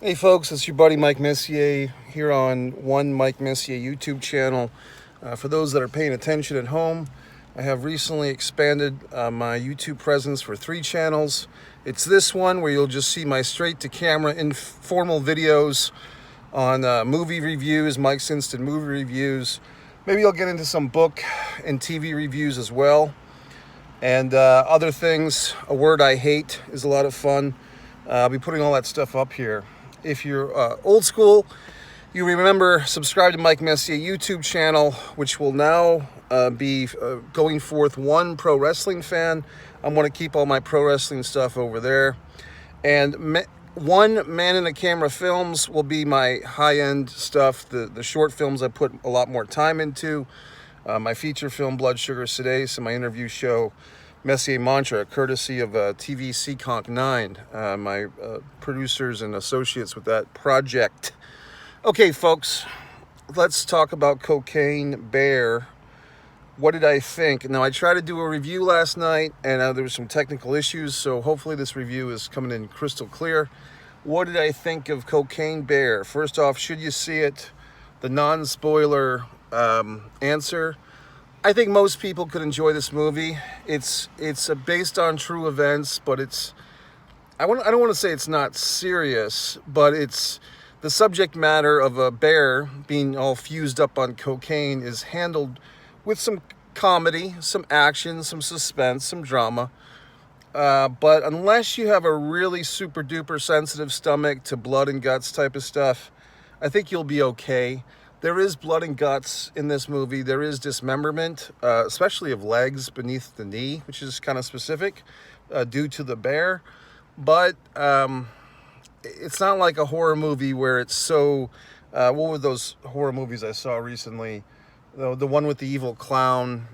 Hey folks, it's your buddy Mike Messier here on One Mike Messier YouTube channel. For those that are paying attention at home, I have recently expanded my YouTube presence for 3 channels. It's this one where you'll just see my straight-to-camera informal videos on movie reviews, Mike's Instant Movie Reviews. Maybe I'll get into some book and TV reviews as well. And other things. A Word I Hate is a lot of fun. I'll be putting all that stuff up here. If you're old school, you remember subscribe to Mike Messier YouTube channel, which will now be going forth one pro wrestling fan. I'm going to keep all my pro wrestling stuff over there. And one Man in the Camera Films will be my high-end stuff, the short films I put a lot more time into. My feature film, Blood Sugar Sedace, and my interview show, Messier Mantra, courtesy of TVC Conk 9, my producers and associates with that project. Okay, folks, let's talk about Cocaine Bear. What did I think? Now, I tried to do a review last night, and there were some technical issues, so hopefully this review is coming in crystal clear. What did I think of Cocaine Bear? First off, should you see it? The non-spoiler answer. I think most people could enjoy this movie. It's based on true events, but I don't want to say it's not serious, but it's the subject matter of a bear being all fused up on cocaine is handled with some comedy, some action, some suspense, some drama. But unless you have a really super duper sensitive stomach to blood and guts type of stuff, I think you'll be okay. There is blood and guts in this movie. There is dismemberment, especially of legs beneath the knee, which is kind of specific due to the bear. But it's not like a horror movie where it's so... what were those horror movies I saw recently? The one with the evil clown,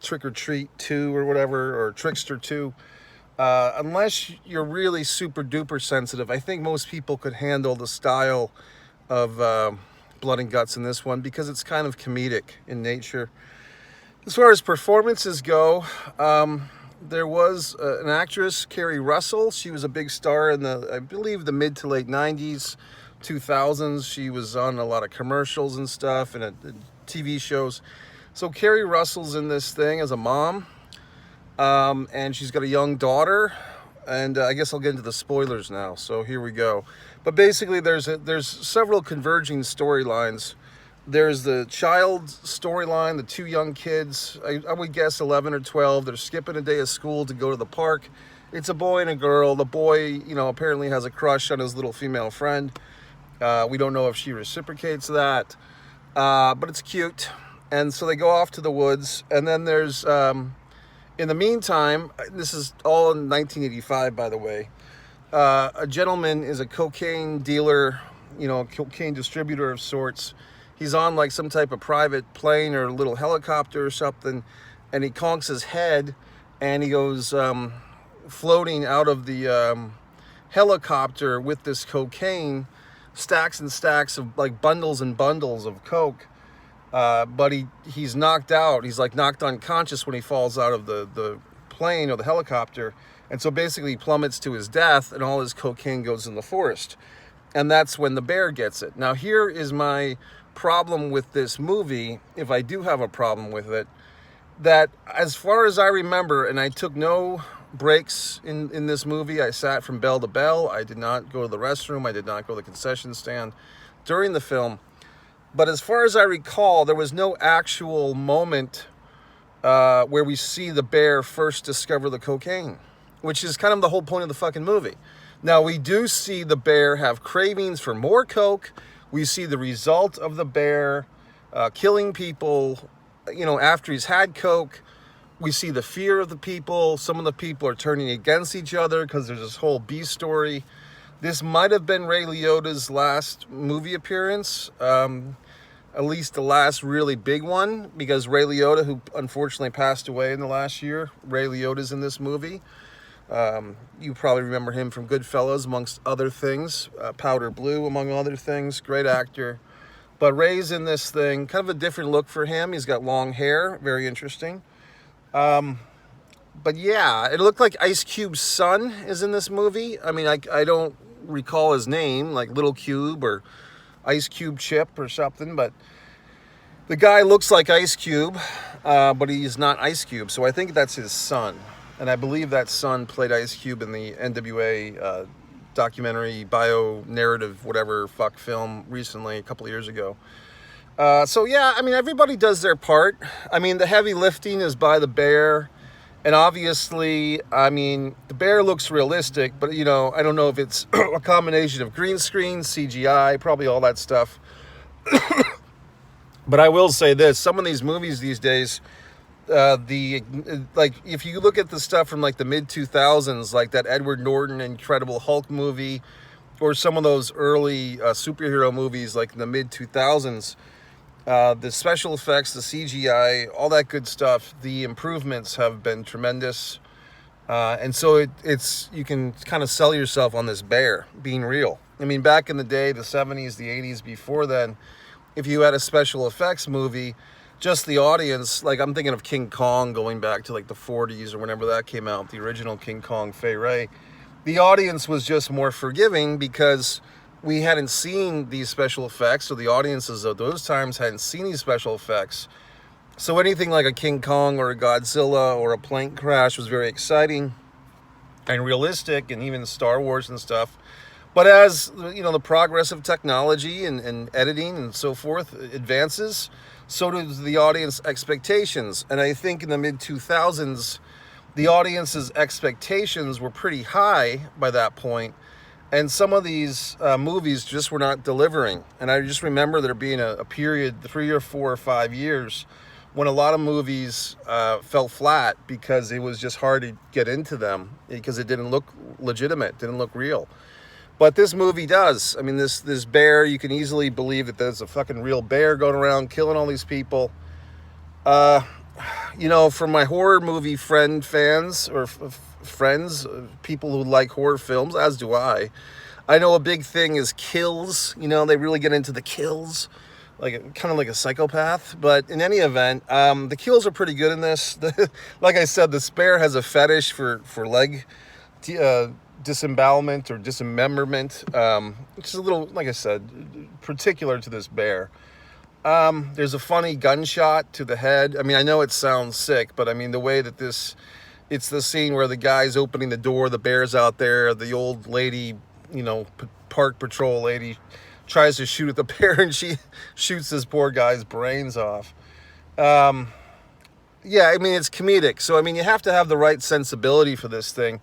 Trick or Treat 2 or whatever, or Trickster 2. Unless you're really super duper sensitive, I think most people could handle the style of... blood and guts in this one because it's kind of comedic in nature. As far as performances go, there was an actress, Kerry Russell. She was a big star in I believe the mid to late 90s, 2000s. She was on a lot of commercials and stuff and TV shows. So Kerry Russell's in this thing as a mom, and she's got a young daughter. And I guess I'll get into the spoilers now, so here we go. But basically, there's several converging storylines. There's the child storyline, the 2 young kids, I would guess 11 or 12. They're skipping a day of school to go to the park. It's a boy and a girl. The boy, apparently has a crush on his little female friend. We don't know if she reciprocates that, but it's cute. And so they go off to the woods, and then there's... in the meantime, this is all in 1985, by the way, a gentleman is a cocaine dealer, a cocaine distributor of sorts. He's on like some type of private plane or a little helicopter or something, and he conks his head, and he goes floating out of the helicopter with this cocaine, stacks and stacks of like bundles and bundles of coke. But he's knocked out. He's like knocked unconscious when he falls out of the plane or the helicopter. And so basically he plummets to his death and all his cocaine goes in the forest. And that's when the bear gets it. Now here is my problem with this movie, if I do have a problem with it, that as far as I remember, and I took no breaks in this movie. I sat from bell to bell. I did not go to the restroom. I did not go to the concession stand during the film. But as far as I recall, there was no actual moment where we see the bear first discover the cocaine, which is kind of the whole point of the fucking movie. Now, we do see the bear have cravings for more coke. We see the result of the bear killing people, after he's had coke. We see the fear of the people. Some of the people are turning against each other because there's this whole B story. This might have been Ray Liotta's last movie appearance, at least the last really big one, because Ray Liotta, who unfortunately passed away in the last year, Ray Liotta's in this movie. You probably remember him from Goodfellas, amongst other things, Powder Blue, among other things, great actor. But Ray's in this thing, kind of a different look for him. He's got long hair, very interesting. But yeah, it looked like Ice Cube's son is in this movie. I mean, I don't recall his name, like Little Cube or Ice Cube Chip or something, but the guy looks like Ice Cube, but he's not Ice Cube, so I think that's his son. And I believe that son played Ice Cube in the NWA documentary, bio narrative, whatever fuck film recently, a couple of years ago. So yeah, I mean, everybody does their part. I mean, the heavy lifting is by the bear. And obviously, I mean, the bear looks realistic, but, you know, I don't know if it's a combination of green screen, CGI, probably all that stuff. But I will say this, some of these movies these days, like, if you look at the stuff from, like, the mid-2000s, like that Edward Norton Incredible Hulk movie, or some of those early superhero movies, like in the mid-2000s, the special effects, the CGI, all that good stuff, the improvements have been tremendous. And so it's you can kind of sell yourself on this bear being real. I mean, back in the day, the 70s, the 80s, before then, if you had a special effects movie, just the audience, like I'm thinking of King Kong going back to like the 40s or whenever that came out, the original King Kong, Fay Wray, the audience was just more forgiving because we hadn't seen these special effects, so the audiences of those times hadn't seen these special effects. So anything like a King Kong or a Godzilla or a plane crash was very exciting and realistic, and even Star Wars and stuff. But as, you know, the progress of technology and editing and so forth advances, so does the audience expectations. And I think in the mid-2000s, the audience's expectations were pretty high by that point. And some of these movies just were not delivering. And I just remember there being a period, 3 or 4 or 5 years, when a lot of movies fell flat because it was just hard to get into them because it didn't look legitimate, didn't look real. But this movie does. I mean, this bear, you can easily believe that there's a fucking real bear going around killing all these people. You know, for my horror movie fans, or friends, people who like horror films, as do I know a big thing is kills. You know, they really get into the kills, like kind of like a psychopath. But in any event, the kills are pretty good in this. Like I said, the bear has a fetish for leg disembowelment or dismemberment, which is a little, like I said, particular to this bear. There's a funny gunshot to the head. I mean, I know it sounds sick, but I mean, the way that it's the scene where the guy's opening the door, the bear's out there, the old lady, you know, park patrol lady tries to shoot at the bear and she shoots this poor guy's brains off. Yeah, I mean, it's comedic. So, I mean, you have to have the right sensibility for this thing.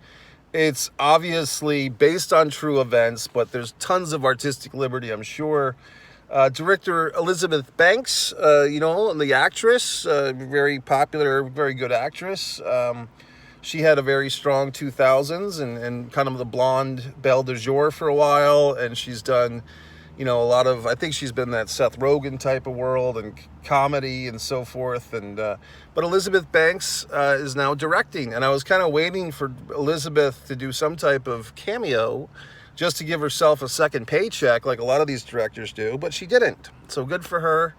It's obviously based on true events, but there's tons of artistic liberty, I'm sure. Director Elizabeth Banks, you know, the actress, very popular, very good actress. She had a very strong 2000s and kind of the blonde belle de jour for a while. And she's done, you know, a lot of, I think she's been that Seth Rogen type of world and comedy and so forth. And but Elizabeth Banks is now directing. And I was kind of waiting for Elizabeth to do some type of cameo just to give herself a second paycheck like a lot of these directors do. But she didn't. So good for her.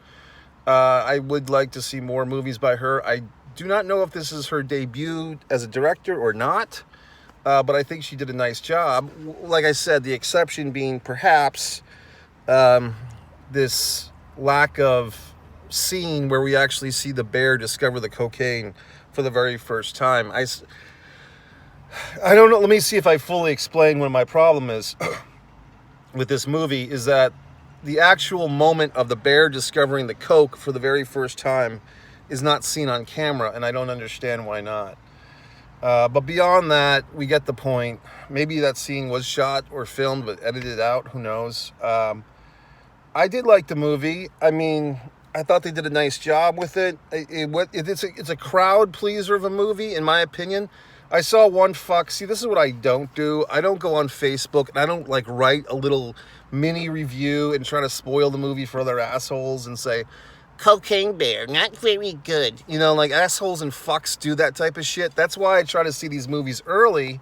I would like to see more movies by her. I do not know if this is her debut as a director or not. But I think she did a nice job. Like I said, the exception being perhaps this lack of scene where we actually see the bear discover the cocaine for the very first time. I don't know. Let me see if I fully explain what my problem is with this movie, is that the actual moment of the bear discovering the coke for the very first time is not seen on camera, and I don't understand why not. But beyond that, we get the point. Maybe that scene was shot or filmed but edited out. Who knows? I did like the movie. I mean, I thought they did a nice job with it. It's a crowd pleaser of a movie, in my opinion. I saw one fuck. See, this is what I don't do. I don't go on Facebook and I don't like write a little mini review and try to spoil the movie for other assholes and say, cocaine bear, not very good. You know, like assholes and fucks do that type of shit. That's why I try to see these movies early,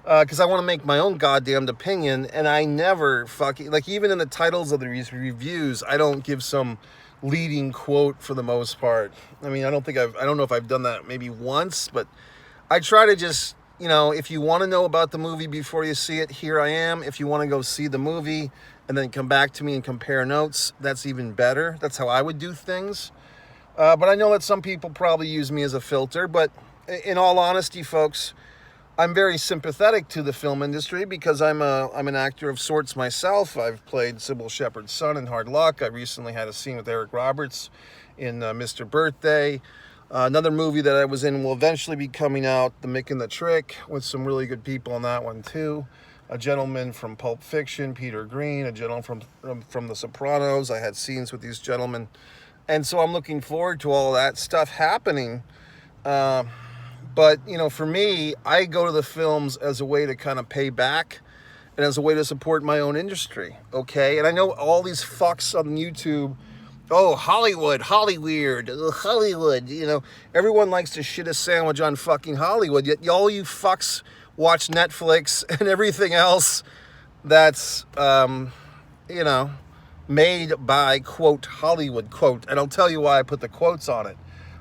because I want to make my own goddamned opinion. And I never fucking, like, even in the titles of these reviews, I don't give some leading quote for the most part. I mean, I don't know if I've done that maybe once, but I try to just you know, if you want to know about the movie before you see it, here I am. If you want to go see the movie and then come back to me and compare notes, that's even better. That's how I would do things. But I know that some people probably use me as a filter. But in all honesty, folks, I'm very sympathetic to the film industry because I'm an actor of sorts myself. I've played Sybil Shepherd's son in Hard Luck. I recently had a scene with Eric Roberts in Mr. Birthday. Another movie that I was in will eventually be coming out, The Mick and the Trick, with some really good people on that one too. A gentleman from Pulp Fiction, Peter Green, a gentleman from The Sopranos. I had scenes with these gentlemen. And so I'm looking forward to all that stuff happening. But, you know, for me, I go to the films as a way to kind of pay back and as a way to support my own industry, okay? And I know all these fucks on YouTube, oh, Hollywood, Hollyweird, Hollywood, you know, everyone likes to shit a sandwich on fucking Hollywood, yet all you fucks watch Netflix and everything else that's, you know, made by, quote, Hollywood, quote. And I'll tell you why I put the quotes on it.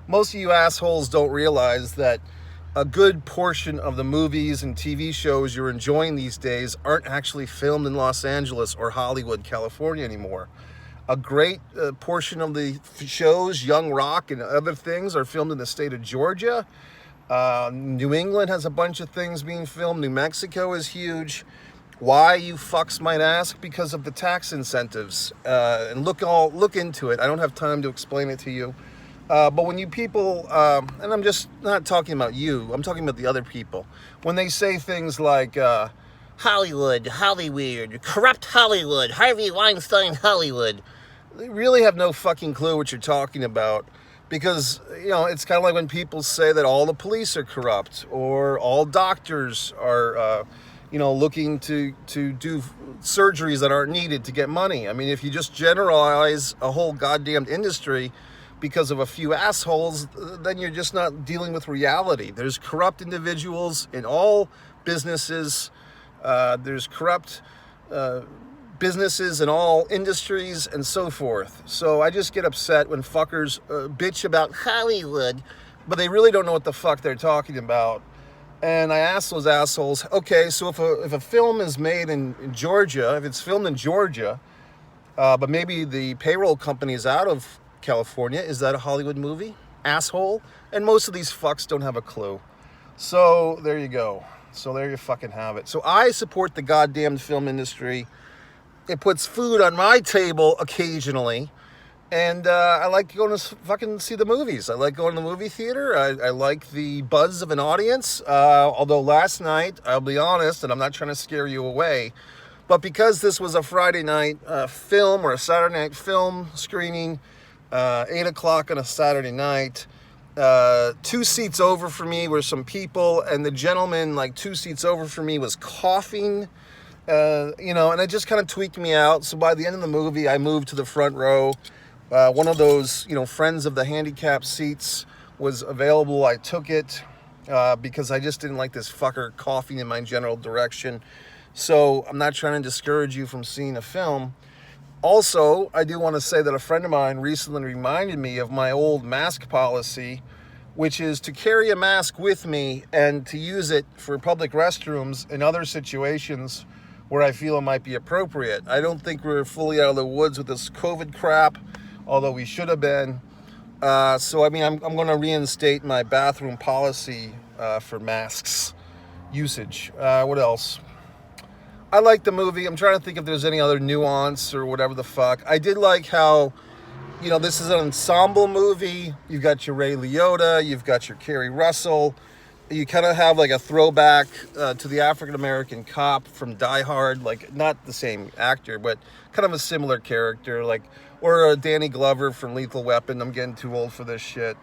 Most of you assholes don't realize that a good portion of the movies and TV shows you're enjoying these days aren't actually filmed in Los Angeles or Hollywood, California anymore. A great portion of the shows, Young Rock and other things, are filmed in the state of Georgia. New England has a bunch of things being filmed. New Mexico is huge. Why, you fucks might ask? Because of the tax incentives. And look into it. I don't have time to explain it to you. But when you people, and I'm just not talking about you, I'm talking about the other people, when they say things like, Hollywood, Hollyweird, corrupt Hollywood, Harvey Weinstein Hollywood, they really have no fucking clue what you're talking about. Because, you know, it's kind of like when people say that all the police are corrupt, or all doctors are, you know, looking to do surgeries that aren't needed to get money. I mean, if you just generalize a whole goddamn industry because of a few assholes, then you're just not dealing with reality. There's corrupt individuals in all businesses. There's corrupt businesses in all industries and so forth. So I just get upset when fuckers bitch about Hollywood, but they really don't know what the fuck they're talking about. And I ask those assholes, okay, so if a film is made in Georgia, if it's filmed in Georgia, but maybe the payroll company is out of California, is that a Hollywood movie? Asshole. And most of these fucks don't have a clue. So there you go. So there you fucking have it. So I support the goddamn film industry. It puts food on my table occasionally. And I like going to fucking see the movies. I like going to the movie theater. I like the buzz of an audience. Although last night, I'll be honest, and I'm not trying to scare you away, but because this was a Friday night film or a Saturday night film screening, 8 o'clock on a Saturday night, 2 seats over for me were some people, and the gentleman like 2 seats over for me was coughing, you know, and it just kind of tweaked me out. So by the end of the movie, I moved to the front row. One of those, you know, friends of the handicapped seats was available. I took it because I just didn't like this fucker coughing in my general direction. So I'm not trying to discourage you from seeing a film. Also, I do want to say that a friend of mine recently reminded me of my old mask policy, which is to carry a mask with me and to use it for public restrooms in other situations where I feel it might be appropriate. I don't think we're fully out of the woods with this COVID crap, although we should have been. So, I mean, I'm going to reinstate my bathroom policy for masks usage. What else? I like the movie. I'm trying to think if there's any other nuance or whatever the fuck. I did like how, you know, this is an ensemble movie. You've got your Ray Liotta, you've got your Kerry Russell. You kind of have like a throwback to the African-American cop from Die Hard, like not the same actor, but kind of a similar character, like, or Danny Glover from Lethal Weapon. I'm getting too old for this shit.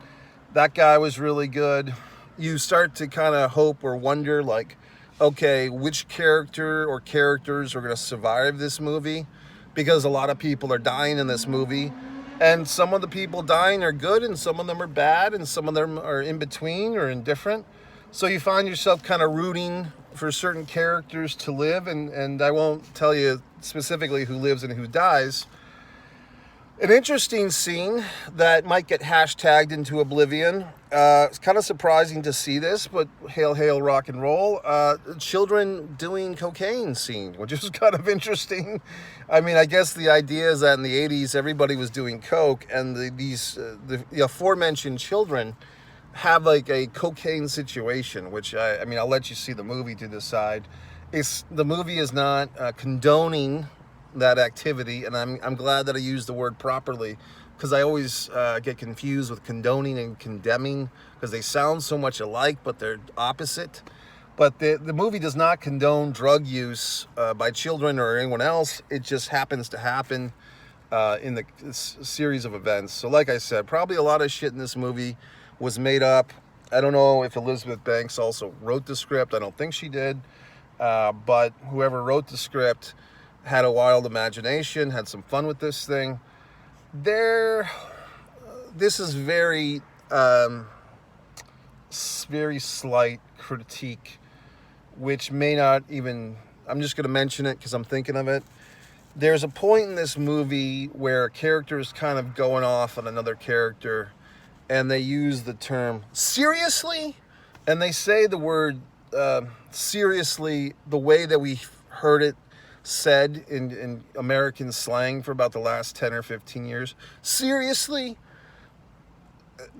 That guy was really good. You start to kind of hope or wonder, like, okay, which character or characters are going to survive this movie? Because a lot of people are dying in this movie. And some of the people dying are good, and some of them are bad, and some of them are in between or indifferent. So you find yourself kind of rooting for certain characters to live, and I won't tell you specifically who lives and who dies. An interesting scene that might get hashtagged into oblivion. It's kind of surprising to see this, but hail, hail, rock and roll. Children doing cocaine scene, which is kind of interesting. I mean, I guess the idea is that in the 80s, everybody was doing coke, and the aforementioned children have like a cocaine situation, which I mean, I'll let you see the movie to decide. The movie is not condoning that activity, and I'm glad that I used the word properly, because I always get confused with condoning and condemning, because they sound so much alike, but they're opposite. But the movie does not condone drug use by children or anyone else. It just happens to happen in the series of events. So like I said, probably a lot of shit in this movie was made up. I don't know if Elizabeth Banks also wrote the script. I don't think she did. But whoever wrote the script had a wild imagination, had some fun with this thing. This is very slight critique, which may not even, I'm just going to mention it because I'm thinking of it. There's a point in this movie where a character is kind of going off on another character, and they use the term seriously, and they say the word seriously the way that we heard it said in American slang for about the last 10 or 15 years. Seriously,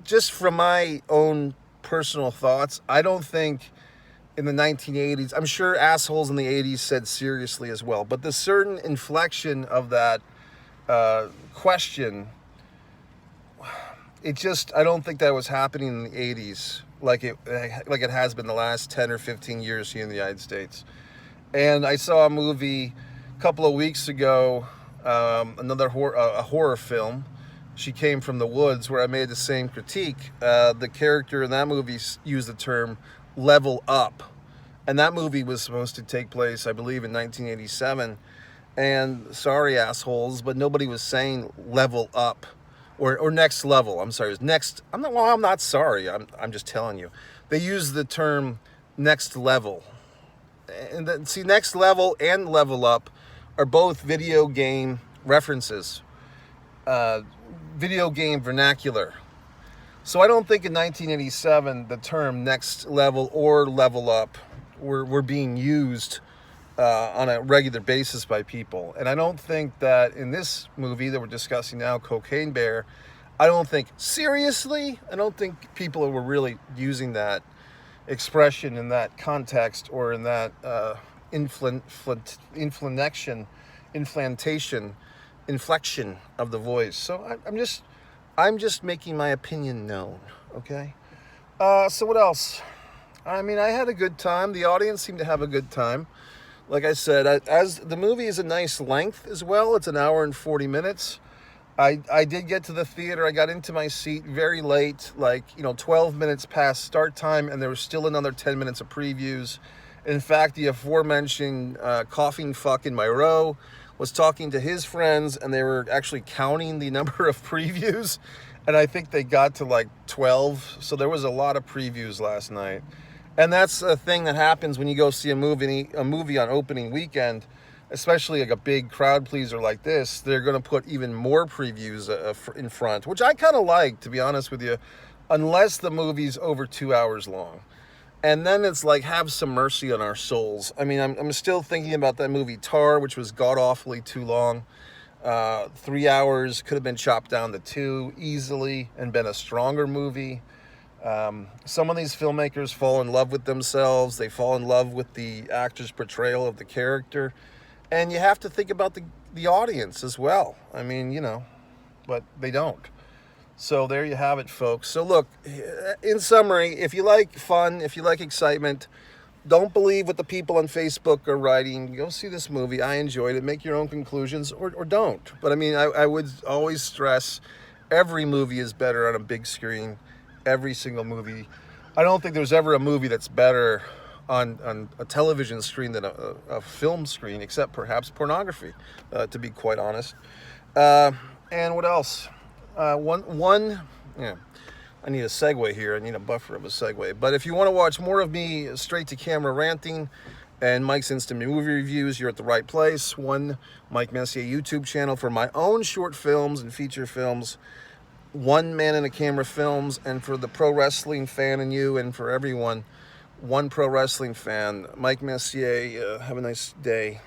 just from my own personal thoughts, I don't think in the 1980s, I'm sure assholes in the 80s said seriously as well, but the certain inflection of that question, I don't think that was happening in the 80s like it has been the last 10 or 15 years here in the United States. And I saw a movie a couple of weeks ago, a horror film, She Came from the Woods, where I made the same critique. The character in that movie used the term level up. And that movie was supposed to take place, I believe, in 1987. And sorry, assholes, but nobody was saying level up or next level. I'm sorry, it was next. I'm not sorry. I'm just telling you. They used the term next level. And then, see, next level and level up are both video game references, video game vernacular. So I don't think in 1987 the term next level or level up were being used on a regular basis by people. And I don't think that in this movie that we're discussing now, Cocaine Bear, I don't think people were really using that expression in that context or in that inflection of the voice. So I'm just making my opinion known, okay? So what else? I mean, I had a good time. The audience seemed to have a good time. Like I said, as the movie is a nice length as well. It's an hour and 40 minutes. I did get to the theater. I got into my seat very late, 12 minutes past start time, and there was still another 10 minutes of previews. In fact, the aforementioned coughing fuck in my row was talking to his friends, and they were actually counting the number of previews, and I think they got to 12. So there was a lot of previews last night. And that's a thing that happens when you go see a movie on opening weekend, especially like a big crowd pleaser like this. They're going to put even more previews in front, which I kind of like, to be honest with you, unless the movie's over 2 hours long. And then it's like, have some mercy on our souls. I mean, I'm still thinking about that movie Tar, which was god-awfully too long. 3 hours could have been chopped down to 2 easily and been a stronger movie. Some of these filmmakers fall in love with themselves. They fall in love with the actor's portrayal of the character. And you have to think about the audience as well. I mean, but they don't. So there you have it, folks. So look, in summary, if you like fun, if you like excitement, don't believe what the people on Facebook are writing. Go see this movie. I enjoyed it. Make your own conclusions or don't. But I mean, I would always stress every movie is better on a big screen. Every single movie. I don't think there's ever a movie that's better on a television screen than a film screen, except perhaps pornography, to be quite honest. And what else? I need a segue here. I need a buffer of a segue. But if you want to watch more of me straight to camera ranting and Mike's Instant Movie Reviews, you're at the right place. One Mike Messier YouTube channel for my own short films and feature films. One Man in a Camera Films, and for the pro wrestling fan in you and for everyone, one pro wrestling fan. Mike Messier, have a nice day.